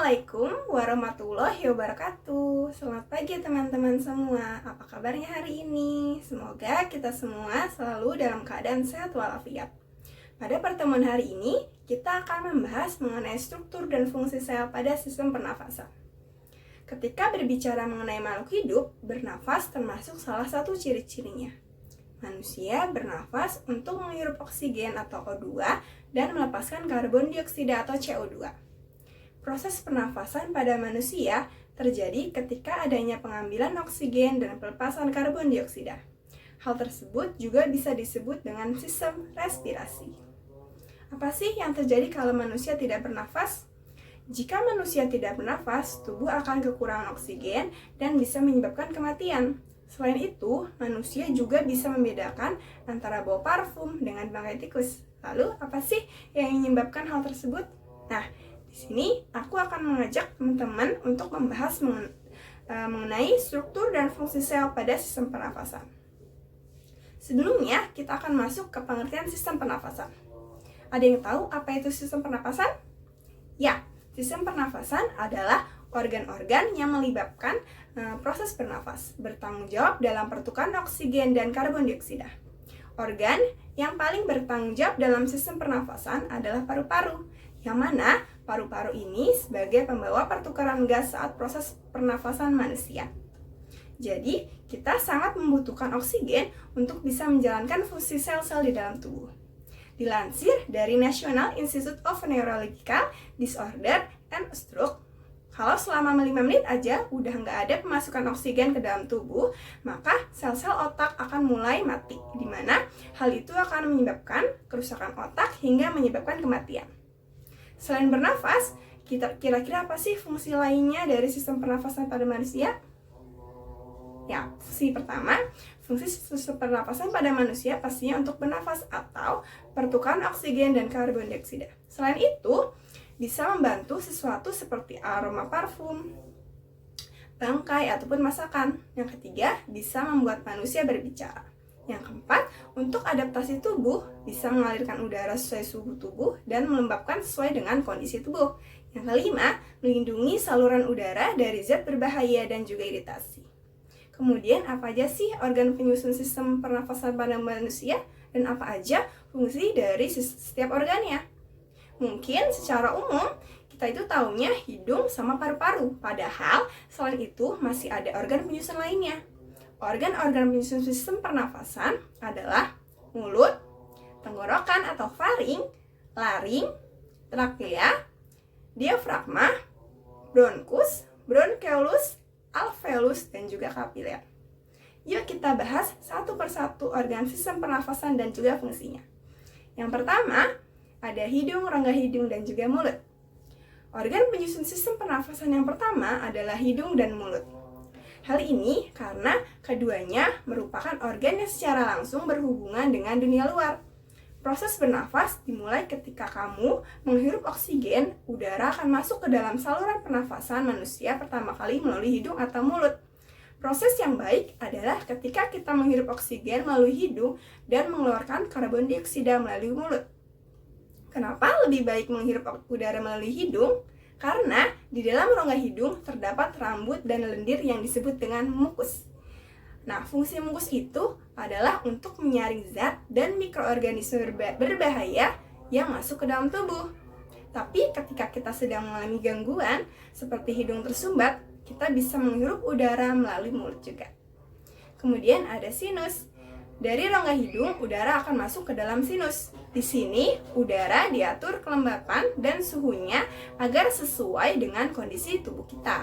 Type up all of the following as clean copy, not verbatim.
Assalamualaikum warahmatullahi wabarakatuh. Selamat pagi teman-teman semua. Apa kabarnya hari ini? Semoga kita semua selalu dalam keadaan sehat walafiat. Pada pertemuan hari ini, kita akan membahas mengenai struktur dan fungsi sel pada sistem pernafasan. Ketika berbicara mengenai makhluk hidup, bernafas termasuk salah satu ciri-cirinya. Manusia bernafas untuk menghirup oksigen atau O2 dan melepaskan karbon dioksida atau CO2. Proses pernafasan pada manusia terjadi ketika adanya pengambilan oksigen dan pelepasan karbon dioksida. Hal tersebut juga bisa disebut dengan sistem respirasi. Apa sih yang terjadi kalau manusia tidak bernafas? Jika manusia tidak bernafas, tubuh akan kekurangan oksigen dan bisa menyebabkan kematian. Selain itu, manusia juga bisa membedakan antara bau parfum dengan bangkai tikus. Lalu, apa sih yang menyebabkan hal tersebut? Nah, di sini aku akan mengajak teman-teman untuk membahas mengenai struktur dan fungsi sel pada sistem pernafasan. Sebelumnya, kita akan masuk ke pengertian sistem pernafasan. Ada yang tahu apa itu sistem pernafasan? Ya, sistem pernafasan adalah organ-organ yang melibatkan proses bernafas, bertanggung jawab dalam pertukaran oksigen dan karbon dioksida. Organ yang paling bertanggung jawab dalam sistem pernafasan adalah paru-paru, yang mana paru-paru ini sebagai pembawa pertukaran gas saat proses pernafasan manusia. Jadi, kita sangat membutuhkan oksigen untuk bisa menjalankan fungsi sel-sel di dalam tubuh. Dilansir dari National Institute of Neurological Disorder and Stroke, kalau selama 5 menit aja udah nggak ada pemasukan oksigen ke dalam tubuh, maka sel-sel otak akan mulai mati, di mana hal itu akan menyebabkan kerusakan otak hingga menyebabkan kematian. Selain bernafas, kira-kira apa sih fungsi lainnya dari sistem pernafasan pada manusia? Ya, fungsi pertama, fungsi sistem pernafasan pada manusia pastinya untuk bernafas atau pertukaran oksigen dan karbon dioksida. Selain itu, bisa membantu sesuatu seperti aroma parfum, bangkai, ataupun masakan. Yang ketiga, bisa membuat manusia berbicara. Yang keempat, untuk adaptasi tubuh, bisa mengalirkan udara sesuai suhu tubuh dan melembabkan sesuai dengan kondisi tubuh. Yang kelima, melindungi saluran udara dari zat berbahaya dan juga iritasi. Kemudian, apa aja sih organ penyusun sistem pernafasan pada manusia? Dan apa aja fungsi dari setiap organnya? Mungkin secara umum, kita itu taunya hidung sama paru-paru. Padahal, selain itu masih ada organ penyusun lainnya. Organ-organ penyusun sistem pernafasan adalah mulut, tenggorokan atau faring, laring, trakea, diafragma, bronkus, bronkeolus, alveolus, dan juga kapiler. Yuk kita bahas satu persatu organ sistem pernafasan dan juga fungsinya. Yang pertama, ada hidung, rongga hidung, dan juga mulut. Organ penyusun sistem pernafasan yang pertama adalah hidung dan mulut. Hal ini karena keduanya merupakan organ yang secara langsung berhubungan dengan dunia luar. Proses bernafas dimulai ketika kamu menghirup oksigen, udara akan masuk ke dalam saluran pernafasan manusia pertama kali melalui hidung atau mulut. Proses yang baik adalah ketika kita menghirup oksigen melalui hidung dan mengeluarkan karbon dioksida melalui mulut. Kenapa lebih baik menghirup udara melalui hidung? Karena di dalam rongga hidung terdapat rambut dan lendir yang disebut dengan mukus. Nah, fungsi mukus itu adalah untuk menyaring zat dan mikroorganisme berbahaya yang masuk ke dalam tubuh. Tapi ketika kita sedang mengalami gangguan seperti hidung tersumbat, kita bisa menghirup udara melalui mulut juga. Kemudian ada sinus. Dari rongga hidung, udara akan masuk ke dalam sinus. Di sini, udara diatur kelembapan dan suhunya agar sesuai dengan kondisi tubuh kita.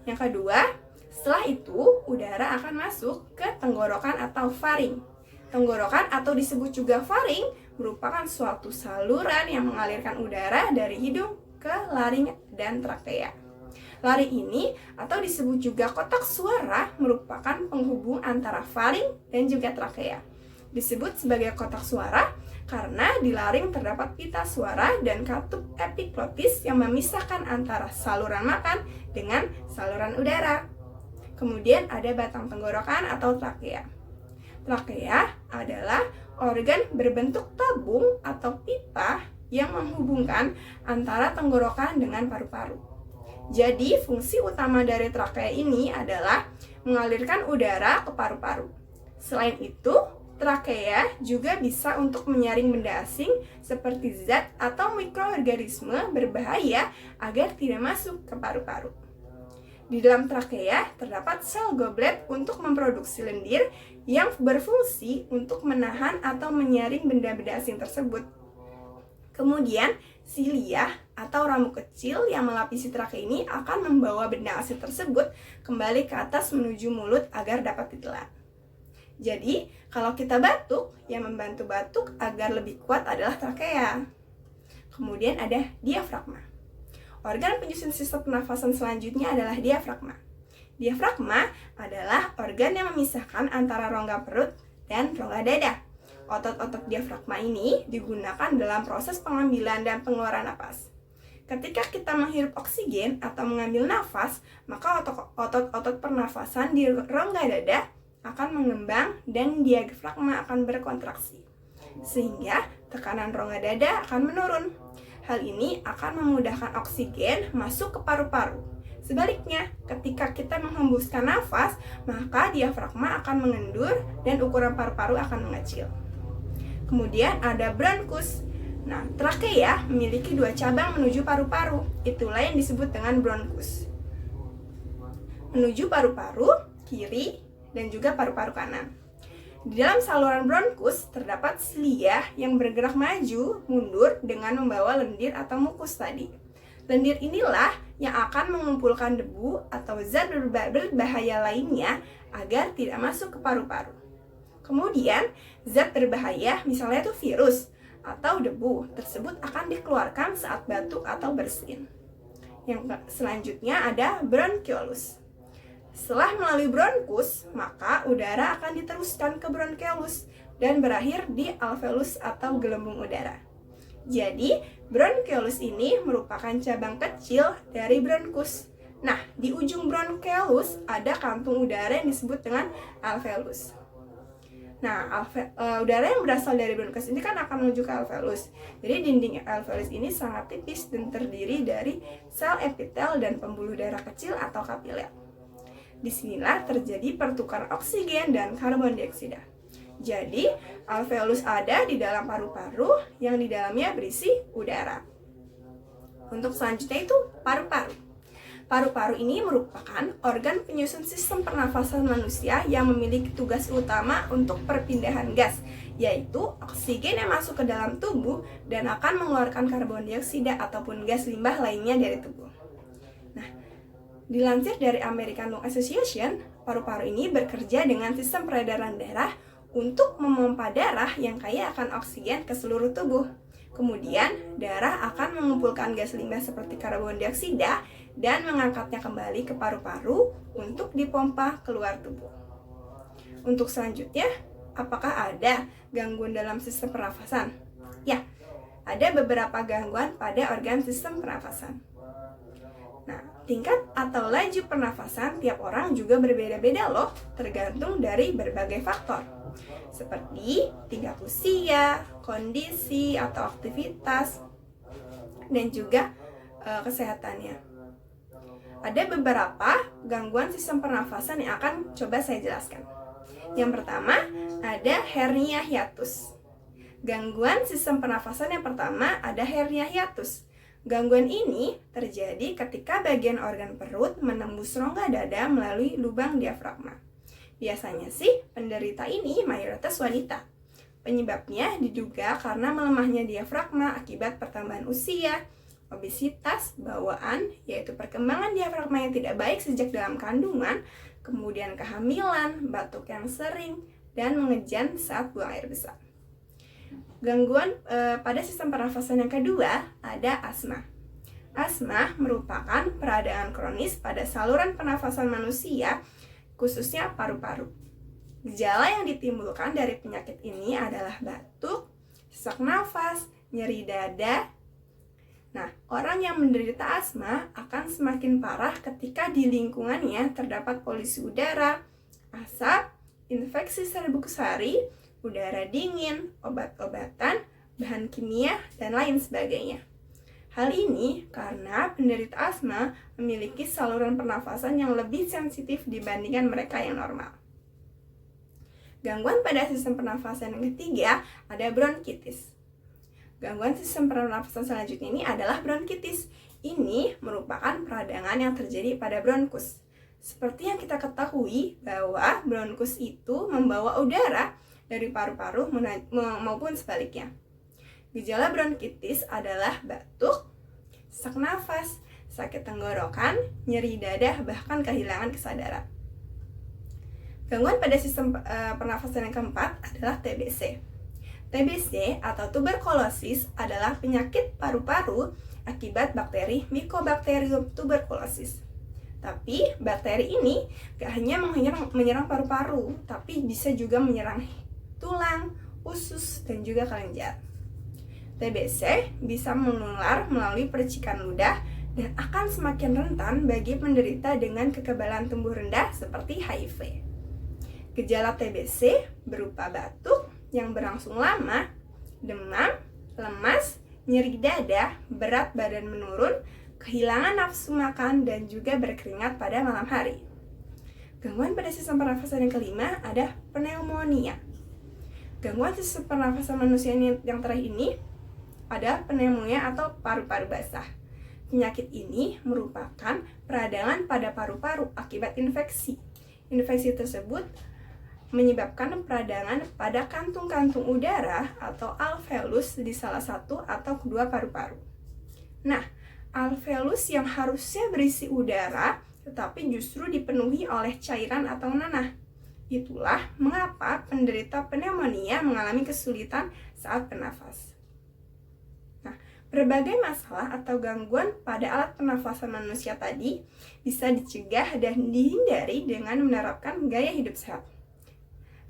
Yang kedua, setelah itu, udara akan masuk ke tenggorokan atau faring. Tenggorokan atau disebut juga faring merupakan suatu saluran yang mengalirkan udara dari hidung ke laring dan trakea. Laring ini atau disebut juga kotak suara merupakan penghubung antara faring dan juga trakea. Disebut sebagai kotak suara karena di laring terdapat pita suara dan katup epiglotis yang memisahkan antara saluran makan dengan saluran udara. Kemudian ada batang tenggorokan atau trakea. Trakea adalah organ berbentuk tabung atau pipa yang menghubungkan antara tenggorokan dengan paru-paru. Jadi, fungsi utama dari trakea ini adalah mengalirkan udara ke paru-paru. Selain itu, trakea juga bisa untuk menyaring benda asing seperti zat atau mikroorganisme berbahaya agar tidak masuk ke paru-paru. Di dalam trakea terdapat sel goblet untuk memproduksi lendir yang berfungsi untuk menahan atau menyaring benda-benda asing tersebut. Kemudian, silia atau rambut kecil yang melapisi trakea ini akan membawa benda asing tersebut kembali ke atas menuju mulut agar dapat ditelan. Jadi, kalau kita batuk, yang membantu batuk agar lebih kuat adalah trakea. Kemudian ada diafragma. Organ penyusun sistem pernafasan selanjutnya adalah diafragma. Diafragma adalah organ yang memisahkan antara rongga perut dan rongga dada. Otot-otot diafragma ini digunakan dalam proses pengambilan dan pengeluaran napas. Ketika kita menghirup oksigen atau mengambil nafas, maka otot-otot pernafasan di rongga dada akan mengembang dan diafragma akan berkontraksi, sehingga tekanan rongga dada akan menurun. Hal ini akan memudahkan oksigen masuk ke paru-paru. Sebaliknya, ketika kita menghembuskan nafas, maka diafragma akan mengendur dan ukuran paru-paru akan mengecil. Kemudian ada bronkus. Nah, trakea memiliki 2 cabang menuju paru-paru. Itulah yang disebut dengan bronkus. Menuju paru-paru kiri dan juga paru-paru kanan. Di dalam saluran bronkus terdapat silia yang bergerak maju mundur dengan membawa lendir atau mukus tadi. Lendir inilah yang akan mengumpulkan debu atau zat berbahaya lainnya agar tidak masuk ke paru-paru. Kemudian, zat berbahaya, misalnya itu virus atau debu, tersebut akan dikeluarkan saat batuk atau bersin. Yang selanjutnya ada bronkiolus. Setelah melalui bronkus, maka udara akan diteruskan ke bronkiolus dan berakhir di alveolus atau gelembung udara. Jadi, bronkiolus ini merupakan cabang kecil dari bronkus. Nah, di ujung bronkiolus ada kantung udara yang disebut dengan alveolus. Nah, udara yang berasal dari bronkus ini kan akan menuju ke alveolus. Jadi dinding alveolus ini sangat tipis dan terdiri dari sel epitel dan pembuluh darah kecil atau kapiler. Disinilah terjadi pertukaran oksigen dan karbon dioksida. Jadi, alveolus ada di dalam paru-paru yang di dalamnya berisi udara. Untuk selanjutnya itu paru-paru. Paru-paru ini merupakan organ penyusun sistem pernafasan manusia yang memiliki tugas utama untuk perpindahan gas, yaitu oksigen yang masuk ke dalam tubuh dan akan mengeluarkan karbon dioksida ataupun gas limbah lainnya dari tubuh. Nah, dilansir dari American Lung Association, paru-paru ini bekerja dengan sistem peredaran darah untuk memompa darah yang kaya akan oksigen ke seluruh tubuh. Kemudian, darah akan mengumpulkan gas limbah seperti karbon dioksida dan mengangkatnya kembali ke paru-paru untuk dipompa keluar tubuh. Untuk selanjutnya, apakah ada gangguan dalam sistem pernafasan? Ya, ada beberapa gangguan pada organ sistem pernafasan. Nah, tingkat atau laju pernafasan tiap orang juga berbeda-beda loh, tergantung dari berbagai faktor. Seperti tingkat usia, kondisi atau aktivitas, dan juga kesehatannya. Ada beberapa gangguan sistem pernafasan yang akan coba saya jelaskan. Yang pertama, ada hernia hiatus. Gangguan sistem pernafasan yang pertama ada hernia hiatus. Gangguan ini terjadi ketika bagian organ perut menembus rongga dada melalui lubang diafragma. Biasanya sih penderita ini mayoritas wanita. Penyebabnya diduga karena melemahnya diafragma akibat pertambahan usia, obesitas, bawaan, yaitu perkembangan diafragma yang tidak baik sejak dalam kandungan, kemudian kehamilan, batuk yang sering, dan mengejan saat buang air besar. Gangguan pada sistem pernafasan yang kedua ada asma. Asma merupakan peradangan kronis pada saluran pernafasan manusia, khususnya paru-paru. Gejala yang ditimbulkan dari penyakit ini adalah batuk, sesak nafas, nyeri dada. Nah, orang yang menderita asma akan semakin parah ketika di lingkungannya terdapat polusi udara, asap, infeksi serbuk sari, udara dingin, obat-obatan, bahan kimia, dan lain sebagainya. Hal ini karena penderita asma memiliki saluran pernafasan yang lebih sensitif dibandingkan mereka yang normal. Gangguan pada sistem pernafasan yang ketiga ada bronkitis. Gangguan sistem pernafasan selanjutnya ini adalah bronkitis. Ini merupakan peradangan yang terjadi pada bronkus. Seperti yang kita ketahui bahwa bronkus itu membawa udara dari paru-paru maupun sebaliknya. Gejala bronkitis adalah batuk, sesak nafas, sakit tenggorokan, nyeri dada, bahkan kehilangan kesadaran. Gangguan pada sistem pernafasan yang keempat adalah TBC. TBC atau tuberkulosis adalah penyakit paru-paru akibat bakteri Mycobacterium tuberculosis. Tapi bakteri ini gak hanya menyerang paru-paru, tapi bisa juga menyerang tulang, usus, dan juga kelenjar. TBC bisa menular melalui percikan ludah dan akan semakin rentan bagi penderita dengan kekebalan tubuh rendah seperti HIV. Gejala TBC berupa batuk yang berlangsung lama, demam, lemas, nyeri dada, berat badan menurun, kehilangan nafsu makan, dan juga berkeringat pada malam hari. Gangguan pada sistem pernafasan yang kelima ada pneumonia. Gangguan sistem pernafasan manusia yang terakhir ini ada pneumonia atau paru-paru basah. Penyakit ini merupakan peradangan pada paru-paru akibat infeksi. Infeksi tersebut menyebabkan peradangan pada kantung-kantung udara atau alveolus di salah satu atau kedua paru-paru. Nah, alveolus yang harusnya berisi udara tetapi justru dipenuhi oleh cairan atau nanah. Itulah mengapa penderita pneumonia mengalami kesulitan saat bernafas. Nah, berbagai masalah atau gangguan pada alat pernafasan manusia tadi bisa dicegah dan dihindari dengan menerapkan gaya hidup sehat.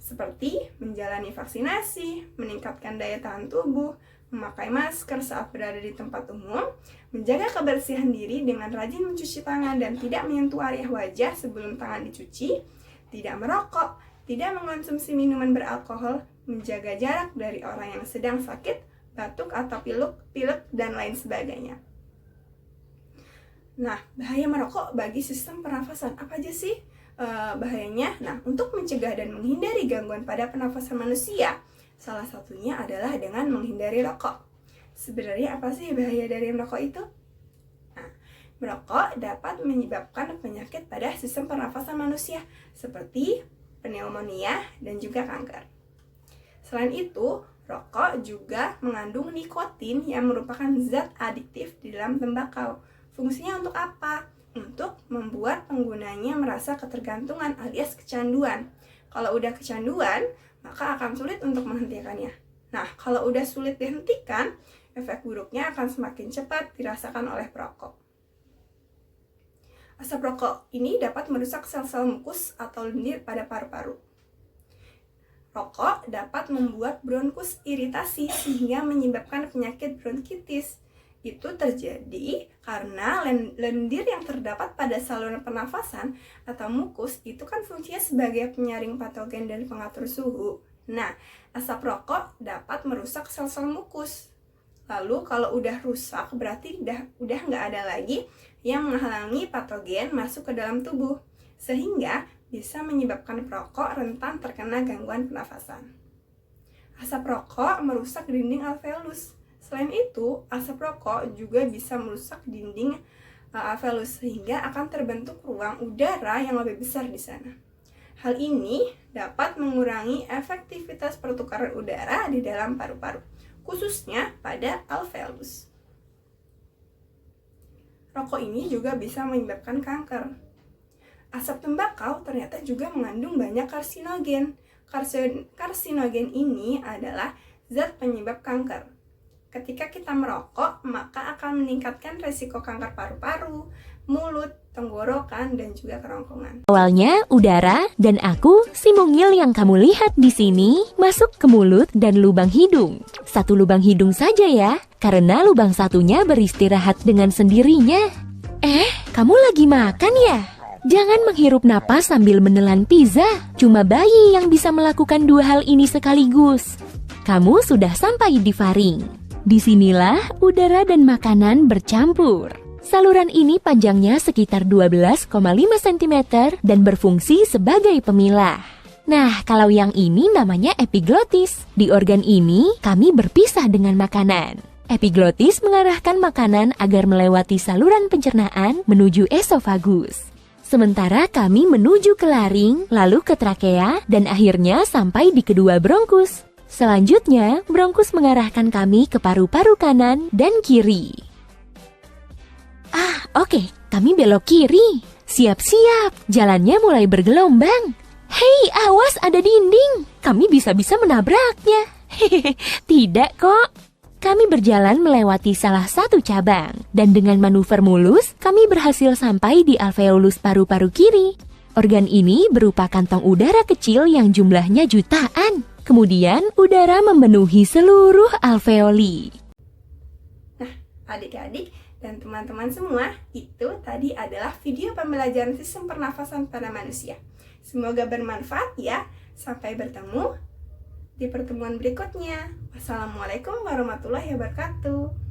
Seperti menjalani vaksinasi, meningkatkan daya tahan tubuh, memakai masker saat berada di tempat umum, menjaga kebersihan diri dengan rajin mencuci tangan dan tidak menyentuh area wajah sebelum tangan dicuci, tidak merokok, tidak mengonsumsi minuman beralkohol, menjaga jarak dari orang yang sedang sakit, batuk atau pilek, dan lain sebagainya. Nah, bahaya merokok bagi sistem pernafasan apa aja sih? Bahayanya. Nah, untuk mencegah dan menghindari gangguan pada pernafasan manusia, salah satunya adalah dengan menghindari rokok. Sebenarnya apa sih bahaya dari merokok itu? Nah, merokok dapat menyebabkan penyakit pada sistem pernafasan manusia seperti pneumonia dan juga kanker. Selain itu, rokok juga mengandung nikotin yang merupakan zat adiktif di dalam tembakau. Fungsinya untuk apa? Untuk membuat penggunanya merasa ketergantungan alias kecanduan. Kalau udah kecanduan, maka akan sulit untuk menghentikannya. Nah, kalau udah sulit dihentikan, efek buruknya akan semakin cepat dirasakan oleh perokok. Asap rokok ini dapat merusak sel-sel mukus atau lendir pada paru-paru. Rokok dapat membuat bronkus iritasi sehingga menyebabkan penyakit bronkitis. Itu terjadi karena lendir yang terdapat pada saluran pernafasan atau mukus itu kan fungsinya sebagai penyaring patogen dan pengatur suhu. Nah, asap rokok dapat merusak sel-sel mukus. Lalu kalau udah rusak berarti udah nggak ada lagi yang menghalangi patogen masuk ke dalam tubuh, sehingga bisa menyebabkan perokok rentan terkena gangguan pernafasan. Asap rokok merusak dinding alveolus. Selain itu, asap rokok juga bisa merusak dinding alveolus sehingga akan terbentuk ruang udara yang lebih besar di sana. Hal ini dapat mengurangi efektivitas pertukaran udara di dalam paru-paru, khususnya pada alveolus. Rokok ini juga bisa menyebabkan kanker. Asap tembakau ternyata juga mengandung banyak karsinogen. Karsinogen ini adalah zat penyebab kanker. Ketika kita merokok, maka akan meningkatkan resiko kanker paru-paru, mulut, tenggorokan, dan juga kerongkongan. Awalnya udara dan aku, si mungil yang kamu lihat di sini, masuk ke mulut dan lubang hidung. Satu lubang hidung saja ya, karena lubang satunya beristirahat dengan sendirinya. Kamu lagi makan ya? Jangan menghirup napas sambil menelan pizza. Cuma bayi yang bisa melakukan dua hal ini sekaligus. Kamu sudah sampai di faring. Disinilah udara dan makanan bercampur. Saluran ini panjangnya sekitar 12,5 cm dan berfungsi sebagai pemilah. Nah, kalau yang ini namanya epiglotis. Di organ ini, kami berpisah dengan makanan. Epiglotis mengarahkan makanan agar melewati saluran pencernaan menuju esofagus. Sementara kami menuju ke laring, lalu ke trakea, dan akhirnya sampai di kedua bronkus. Selanjutnya, bronkus mengarahkan kami ke paru-paru kanan dan kiri. Oke, kami belok kiri. Siap-siap, jalannya mulai bergelombang. Hei, awas ada dinding. Kami bisa-bisa menabraknya. Hehehe, tidak kok. Kami berjalan melewati salah satu cabang, dan dengan manuver mulus, kami berhasil sampai di alveolus paru-paru kiri. Organ ini berupa kantong udara kecil yang jumlahnya jutaan. Kemudian, udara memenuhi seluruh alveoli. Nah, adik-adik dan teman-teman semua, itu tadi adalah video pembelajaran sistem pernafasan pada manusia. Semoga bermanfaat ya. Sampai bertemu di pertemuan berikutnya. Wassalamualaikum warahmatullahi wabarakatuh.